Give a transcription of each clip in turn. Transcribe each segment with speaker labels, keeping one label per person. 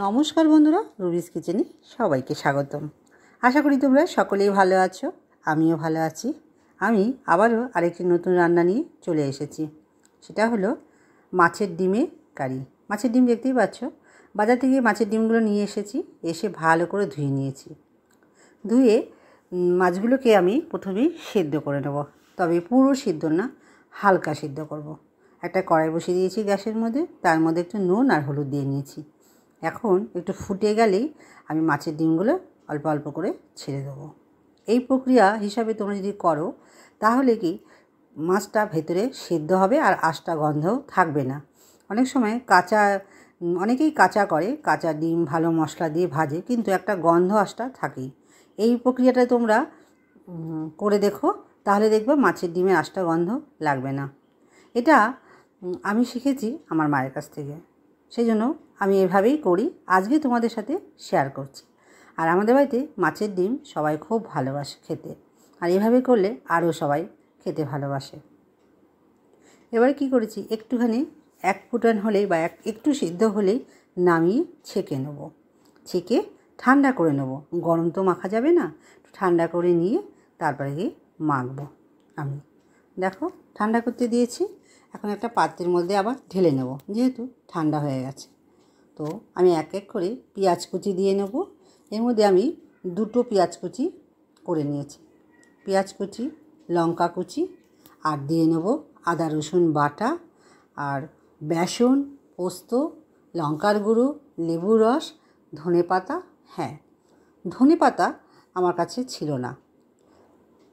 Speaker 1: নমস্কার বন্ধুরা, রুবিস কিচেনে সবাইকে স্বাগতম। আশা করি তোমরা সকলেই ভালো আছো, আমিও ভালো আছি। আমি আবারও আরেকটি নতুন রান্না নিয়ে চলে এসেছি। সেটা হলো মাছের ডিমের কারি। মাছের ডিম দেখতেই পাচ্ছ, বাজার থেকে মাছের ডিমগুলো নিয়ে এসেছি, এসে ভালো করে ধুয়ে নিয়েছি। ধুয়ে মাছগুলোকে আমি প্রথমেই সেদ্ধ করে নেব, তবে পুরো সিদ্ধ না, হালকা সিদ্ধ করব। একটা কড়াই বসিয়ে দিয়েছি গ্যাসের মধ্যে, তার মধ্যে একটু নুন আর হলুদ দিয়ে নিয়েছি। এখন একটু ফুটে গেলেই আমি মাছের ডিমগুলো অল্প অল্প করে ছেড়ে দেবো। এই প্রক্রিয়া হিসাবে তোমরা যদি করো তাহলে কি মাছটা ভেতরে সেদ্ধ হবে আর আঁশটা গন্ধও থাকবে না। অনেক সময় অনেকেই কাঁচা করে, কাঁচা ডিম ভালো মশলা দিয়ে ভাজে, কিন্তু একটা গন্ধ আঁশটা থাকেই। এই প্রক্রিয়াটা তোমরা করে দেখো, তাহলে দেখবে মাছের ডিমের আঁশটা গন্ধ লাগবে না। এটা আমি শিখেছি আমার মায়ের কাছ থেকে, সেই জন্য আমি এভাবেই করি, আজকে তোমাদের সাথে শেয়ার করছি। আর আমাদের বাড়িতে মাছের ডিম সবাই খুব ভালোবাসে খেতে, আর এভাবে করলে আরও সবাই খেতে ভালোবাসে। এবারে কি করেছি, একটুখানি এক ফুটান হলেই বা একটু সিদ্ধ হলেই নামিয়ে ছেঁকে নেব। ছেঁকে ঠান্ডা করে নেব, গরম তো মাখা যাবে না, ঠান্ডা করে নিয়ে তারপরে গিয়ে মাখবো। আমি দেখো ঠান্ডা করতে দিয়েছি, এখন একটা পাত্রের মধ্যে আবার ঢেলে নেব, যেহেতু ঠান্ডা হয়ে গেছে। তো আমি এক এক করে পেঁয়াজ কুচি দিয়ে নেব। এর মধ্যে আমি 2টো পেঁয়াজ কুচি করে নিয়েছি, পেঁয়াজ কুচি, লঙ্কা কুচি, আর দিয়ে নেব আদা রসুন বাটা, আর বেসন, পোস্ত, লঙ্কার গুঁড়ো, লেবু রস, ধনেপাতা। হ্যাঁ, ধনেপাতা আমার কাছে ছিল না,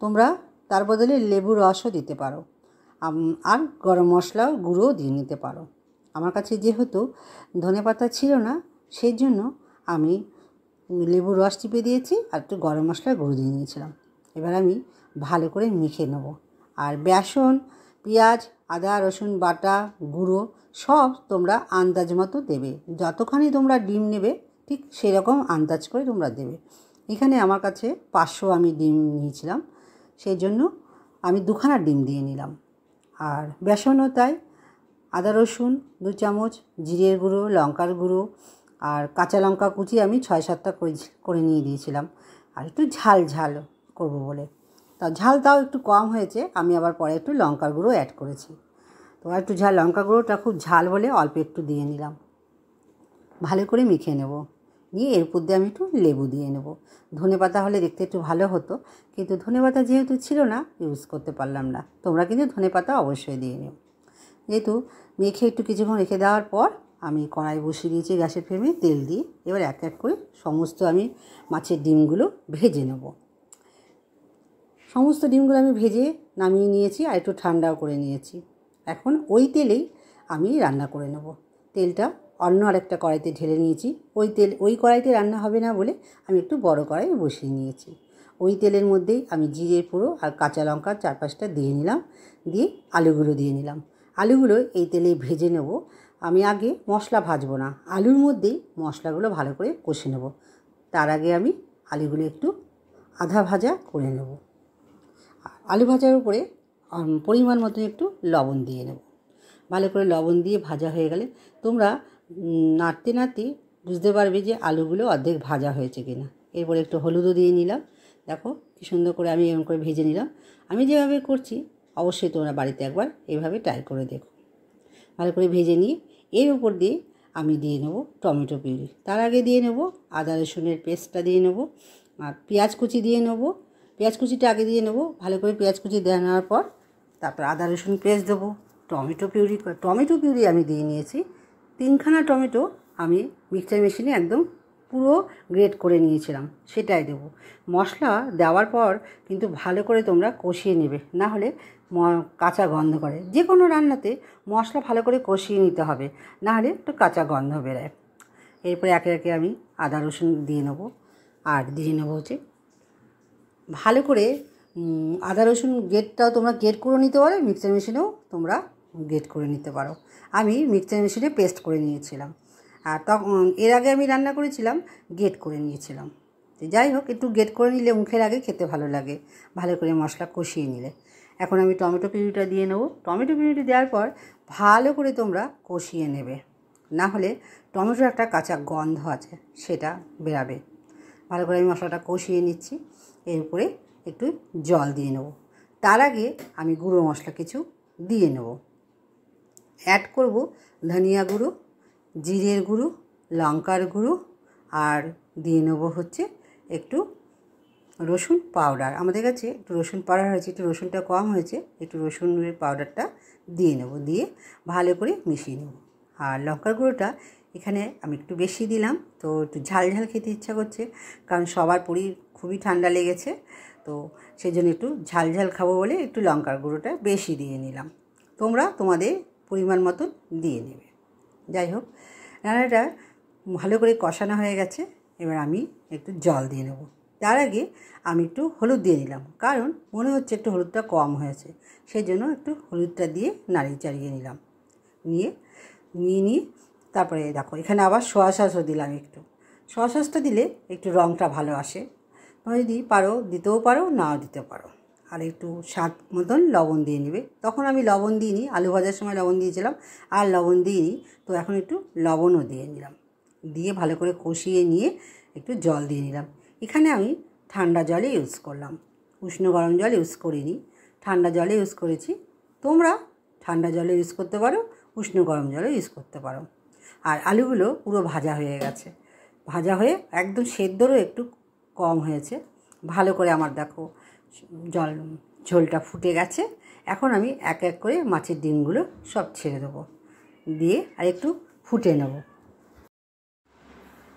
Speaker 1: তোমরা তার বদলে লেবু রসও দিতে পারো, আর গরম মশলাও গুঁড়োও দিয়ে নিতে পারো। আমার কাছে যেহেতু ধনেপাতা ছিল না, সেই জন্য আমি লেবু রস চিপে দিয়েছি আর একটু গরম মশলার গুঁড়ো দিয়ে নিয়েছিলাম। এবার আমি ভালো করে মেখে নেব। আর বেসন, পেঁয়াজ, আদা রসুন বাটা, গুঁড়ো সব তোমরা আন্দাজ মতো দেবে, যতখানি তোমরা ডিম নেবে ঠিক সেরকম আন্দাজ করে তোমরা দেবে। এখানে আমার কাছে 500 আমি ডিম নিয়েছিলাম, সেই জন্য আমি 2খানা ডিম দিয়ে নিলাম। আর বেসনও তাই, আদা রসুন 2 চামচ, জিরের গুঁড়ো, লঙ্কার গুঁড়ো, আর কাঁচা লঙ্কা কুচি আমি 6-7টা করে নিয়ে দিয়েছিলাম। আর একটু ঝাল ঝাল করবো বলে, ঝালটাও একটু কম হয়েছে, আমি আবার পরে একটু লঙ্কার গুঁড়ো অ্যাড করেছি। তো একটু লঙ্কা গুঁড়োটা খুব ঝাল বলে অল্প একটু দিয়ে নিলাম। ভালো করে মেখে নেব, নিয়ে এর উপর দিয়ে আমি একটু লেবু দিয়ে নেব। ধনেপাতা হলে দেখতে একটু ভালো হতো, কিন্তু ধনেপাতা যেহেতু ছিল না, ইউজ করতে পারলাম না। তোমরা কিন্তু ধনেপাতা অবশ্যই দিয়ে নিও। যেহেতু মেখে একটু কিছুক্ষণ রেখে দেওয়ার পর আমি কড়াই বসিয়ে দিয়েছি গ্যাসের ফ্লেমে, তেল দিয়ে এবার এক এক করে সমস্ত আমি মাছের ডিমগুলো ভেজে নেব। সমস্ত ডিমগুলো আমি ভেজে নামিয়ে নিয়েছি আর একটু ঠান্ডাও করে নিয়েছি। এখন ওই তেলেই আমি রান্না করে নেব। তেলটা অন্য আরেকটা কড়াইতে ঢেলে নিয়েছি। ওই কড়াইতে রান্না হবে না বলে আমি একটু বড় কড়াই বসিয়ে নিয়েছি। ওই তেলের মধ্যেই আমি জিরে পুরো আর কাঁচা লঙ্কা 4-5টা দিয়ে নিলাম, দিয়ে আলুগুলো দিয়ে নিলাম। আলুগুলো এই তেলেই ভেজে নেব। আমি আগে মশলা ভাজবো না, আলুর মধ্যেই মশলাগুলো ভালো করে কষে নেব। তার আগে আমি আলুগুলো একটু আধা ভাজা করে নেব। আলু ভাজার উপরে পরিমাণ মতো একটু লবণ দিয়ে নেব। ভালো করে লবণ দিয়ে ভাজা হয়ে গেলে তোমরা নাড়তে নাড়তে বুঝতে পারবে যে আলুগুলো অর্ধেক ভাজা হয়েছে কিনা। এরপরে একটু হলুদও দিয়ে নিলাম। দেখো কী সুন্দর করে আমি এরকম করে ভেজে নিলাম। আমি যেভাবে করছি অবশ্যই তোমরা বাড়িতে একবার এইভাবে ট্রাই করে দেখো। ভালো করে ভেজে নিয়ে এর উপর দিয়ে আমি দিয়ে নেব টমেটো পিউরি। তার আগে দিয়ে নেব আদা রসুনের পেস্টটা দিয়ে নেব, আর পেঁয়াজ কুচি দিয়ে নেব। পেঁয়াজ কুচিটা আগে দিয়ে নেব। ভালো করে পেঁয়াজ কুচি দিয়ে নেওয়ার পর তারপর আদা রসুন পেস্ট দেবো। টমেটো পিউরি আমি দিয়ে নিয়েছি 3খানা টমেটো আমি মিক্সচার মেশিনে একদম পুরো গ্রেট করে নিয়েছিলাম, সেটাই দেবো। মশলা দেওয়ার পর কিন্তু ভালো করে তোমরা কষিয়ে নেবে, না হলে কাঁচা গন্ধ করে। যে কোনো রান্নাতে মশলা ভালো করে কষিয়ে নিতে হবে, না হলে একটু কাঁচা গন্ধ বেরোয়। এরপরে একে একে আমি আদা রসুন দিয়ে নেবো, আর দিয়ে নেবো হচ্ছে ভালো করে আদা রসুন গ্রেটটাও তোমরা গ্রেট করে নিতে পারো, মিক্সচার মেশিনেও তোমরা গ্রেট করে নিতে পারো। আমি মিক্সচার মেশিনে পেস্ট করে নিয়েছিলাম, আর তখন এর আগে আমি রান্না করেছিলাম গ্রেট করে নিয়েছিলাম। যাই হোক, একটু গ্রেট করে নিলে মুখের আগে খেতে ভালো লাগে, ভালো করে মশলা কষিয়ে নিলে। এখন আমি টমেটো পিউরিটা দিয়ে নেব। টমেটো পিউরিটা দেওয়ার পর ভালো করে তোমরা কষিয়ে নেবে। না হলে টমেটোর একটা কাঁচা গন্ধ আছে, সেটা বেরাবে। ভালো করে আমি মশলাটা কষিয়ে নিচ্ছি। এর উপরে একটু জল দিয়ে নেব। তার আগে আমি গুঁড়ো মশলা কিছু দিয়ে নেব। অ্যাড করব ধনিয়া গুঁড়ো, জিরের গুঁড়ো, লঙ্কার গুঁড়ো, আর দিয়ে নেব হচ্ছে একটু রসুন পাউডার। আমাদের কাছে একটু রসুন পাউডার হয়েছে, একটু রসুনটা কম হয়েছে, একটু রসুনের পাউডারটা দিয়ে নেব। দিয়ে ভালো করে মিশিয়ে নেব। আর লঙ্কার গুঁড়োটা এখানে আমি একটু বেশি দিলাম, তো একটু ঝাল ঝাল খেতে ইচ্ছা করছে, কারণ সবার খুবই ঠান্ডা লেগেছে, তো সেই জন্য একটু ঝাল ঝাল খাবো বলে একটু লঙ্কার গুঁড়োটা বেশি দিয়ে নিলাম। তোমরা তোমাদের পরিমাণ মতন দিয়ে নেবে। যাই হোক, রান্নাটা ভালো করে কষানো হয়ে গেছে। এবার আমি একটু জল দিয়ে নেব। তার আগে আমি একটু হলুদ দিয়ে নিলাম, কারণ মনে হচ্ছে একটু হলুদটা কম হয়েছে, সেই জন্য একটু হলুদটা দিয়ে নাড়িয়ে চাড়িয়ে নিলাম। নিয়ে তারপরে দেখো এখানে আবার সোয়া সসও দিলাম। একটু সোয়া সসটা দিলে একটু রঙটা ভালো আসে। তোমরা যদি পারো দিতেও পারো, নাও দিতে পারো। আর একটু স্বাদ মতন লবণ দিয়ে নেবে। তখন আমি লবণ দিইনি, আলু ভাজার সময় লবণ দিয়েছিলাম, আর লবণ দিইনি, তো এখন একটু লবণও দিয়ে নিলাম। দিয়ে ভালো করে কষিয়ে নিয়ে একটু জল দিয়ে নিলাম। এখানে আমি ঠান্ডা জলে ইউজ করলাম, উষ্ণ গরম জল ইউজ করিনি, ঠান্ডা জলে ইউজ করেছি। তোমরা ঠান্ডা জলে ইউজ করতে পারো, উষ্ণ গরম জলে ইউজ করতে পারো। আর আলুগুলো পুরো ভাজা হয়ে গেছে, ভাজা হয়ে একদম সেদ্ধরও একটু কম হয়েছে। ভালো করে আমার দেখো ঝোলটা ফুটে গেছে। এখন আমি এক এক করে মাছের ডিমগুলো সব ছেড়ে দেবো, দিয়ে আর একটু ফুটে নেব।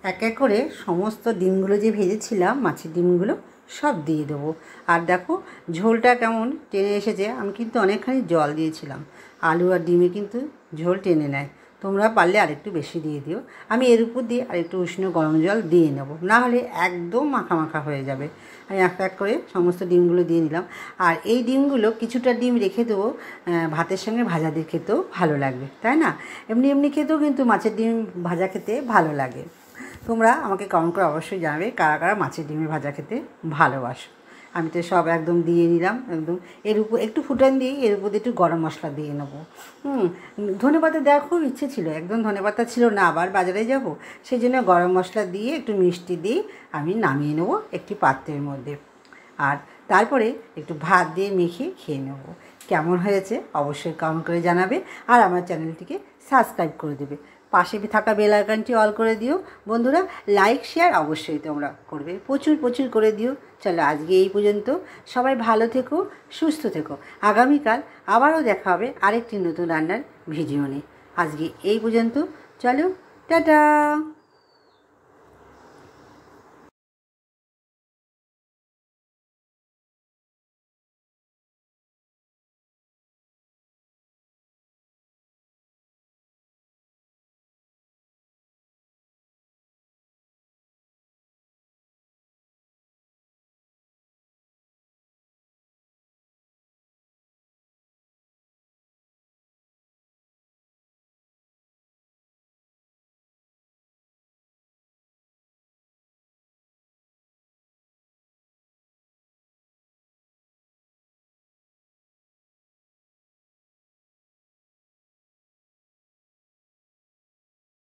Speaker 1: এক এক করে সমস্ত ডিমগুলো যে ভেজেছিলাম, মাছের ডিমগুলো সব দিয়ে দেবো। আর দেখো ঝোলটা কেমন টেনে এসেছে। আমি কিন্তু অনেকখানি জল দিয়েছিলাম, আলু আর ডিমে কিন্তু ঝোল টেনে নেয়। তোমরা পারলে আরেকটু বেশি দিয়ে দিও। আমি এর উপর দিয়ে আরেকটু উষ্ণ গরম জল দিয়ে নেব, না হলে একদম মাখা মাখা হয়ে যাবে। আমি এক এক করে সমস্ত ডিমগুলো দিয়ে নিলাম। আর এই ডিমগুলো কিছুটা ডিম রেখে দেবো, ভাতের সঙ্গে ভাজা দিয়ে খেতেও ভালো লাগবে, তাই না? এমনি এমনি খেতেও কিন্তু মাছের ডিম ভাজা খেতে ভালো লাগে। তোমরা আমাকে কমেন্ট করে অবশ্যই জানাবে কারা কারা মাছের ডিমের ভাজা খেতে ভালোবাসো। আমি তো সব একদম দিয়ে নিলাম। একদম এর উপর একটু ফুটান দিয়ে এর উপর একটু গরম মশলা দিয়ে নেবো। ধনেপাতা দেওয়ার খুব ইচ্ছে ছিল, একদম ধনেপাতা ছিল না, আবার বাজারে যাব, সেই জন্য গরম মশলা দিয়ে একটু মিষ্টি দিয়ে আমি নামিয়ে নেবো একটি পাত্রের মধ্যে। আর তারপরে একটু ভাত দিয়ে মেখে খেয়ে নেব। কেমন হয়েছে অবশ্যই কমেন্ট করে জানাবে। আর আমার চ্যানেলটিকে সাবস্ক্রাইব করে দেবে, পাশে থাকা বেল আইকনটি অল করে দিও। বন্ধুরা লাইক শেয়ার অবশ্যই তোমরা করবে, প্রচুর প্রচুর করে দিও। চলো আজকে এই পর্যন্ত, সবাই ভালো থেকো, সুস্থ থেকো। আগামীকাল আবারও দেখা হবে আরেকটি নতুন রান্নার ভিডিও নিয়ে। আজকে এই পর্যন্ত, চলো টাটা।